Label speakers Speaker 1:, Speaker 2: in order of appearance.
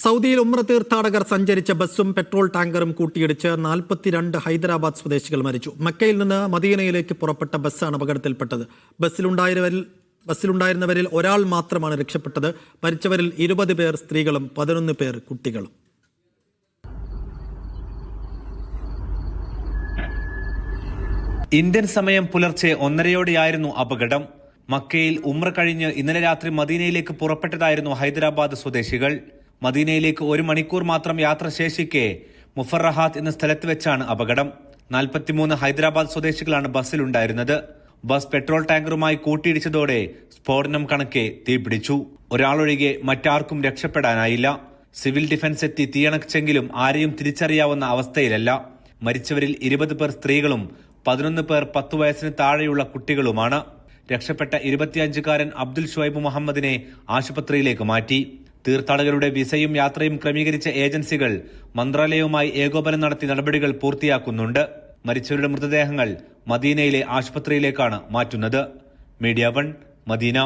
Speaker 1: സൗദിയിൽ ഉംറ തീർത്ഥാടകർ സഞ്ചരിച്ച ബസ്സും പെട്രോൾ ടാങ്കറും കൂട്ടിയിടിച്ച് 42 ഹൈദരാബാദ് സ്വദേശികൾ മരിച്ചു. മക്കയിൽ നിന്ന് മദീനയിലേക്ക് പുറപ്പെട്ട ബസ്സാണ് അപകടത്തിൽപ്പെട്ടത്. ബസ്സിലുണ്ടായിരുന്നവരിൽ ഒരാൾ മാത്രമാണ് രക്ഷപ്പെട്ടത്. മരിച്ചവരിൽ 20 പേർ സ്ത്രീകളും 11 പേർ കുട്ടികളും.
Speaker 2: ഇന്ത്യൻ സമയം പുലർച്ചെ 1:30 അപകടം. മക്കയിൽ ഉംറ കഴിഞ്ഞ് ഇന്നലെ രാത്രി മദീനയിലേക്ക് പുറപ്പെട്ടതായിരുന്നു ഹൈദരാബാദ് സ്വദേശികൾ. മദീനയിലേക്ക് 1 മണിക്കൂർ മാത്രം യാത്ര ശേഷിക്കെ മുഫറഹാത്ത് എന്ന സ്ഥലത്ത് വെച്ചാണ് അപകടം. 43 ഹൈദരാബാദ് സ്വദേശികളാണ് ബസ്സിലുണ്ടായിരുന്നത്. ബസ് പെട്രോൾ ടാങ്കറുമായി കൂട്ടിയിടിച്ചതോടെ സ്ഫോടനം കണക്കെ തീപിടിച്ചു. ഒരാളൊഴികെ മറ്റാർക്കും രക്ഷപ്പെടാനായില്ല. സിവിൽ ഡിഫൻസ് എത്തി തീയണച്ചെങ്കിലും ആരെയും തിരിച്ചറിയാവുന്ന അവസ്ഥയിലല്ല. മരിച്ചവരിൽ 20 പേർ സ്ത്രീകളും 11 പേർ 10 വയസ്സിന് താഴെയുള്ള കുട്ടികളുമാണ്. രക്ഷപ്പെട്ട 25-കാരൻ അബ്ദുൽ ഷുഐബ് മുഹമ്മദിനെ ആശുപത്രിയിലേക്ക് മാറ്റി. തീർത്ഥാടകരുടെ വിസയും യാത്രയും ക്രമീകരിച്ച ഏജൻസികൾ മന്ത്രാലയവുമായി ഏകോപനം നടത്തി നടപടികൾ പൂർത്തിയാക്കുന്നുണ്ട്. മരിച്ചവരുടെ മൃതദേഹങ്ങൾ മദീനയിലെ ആശുപത്രിയിലേക്കാണ് മാറ്റുന്നത്. Media 1 Medina.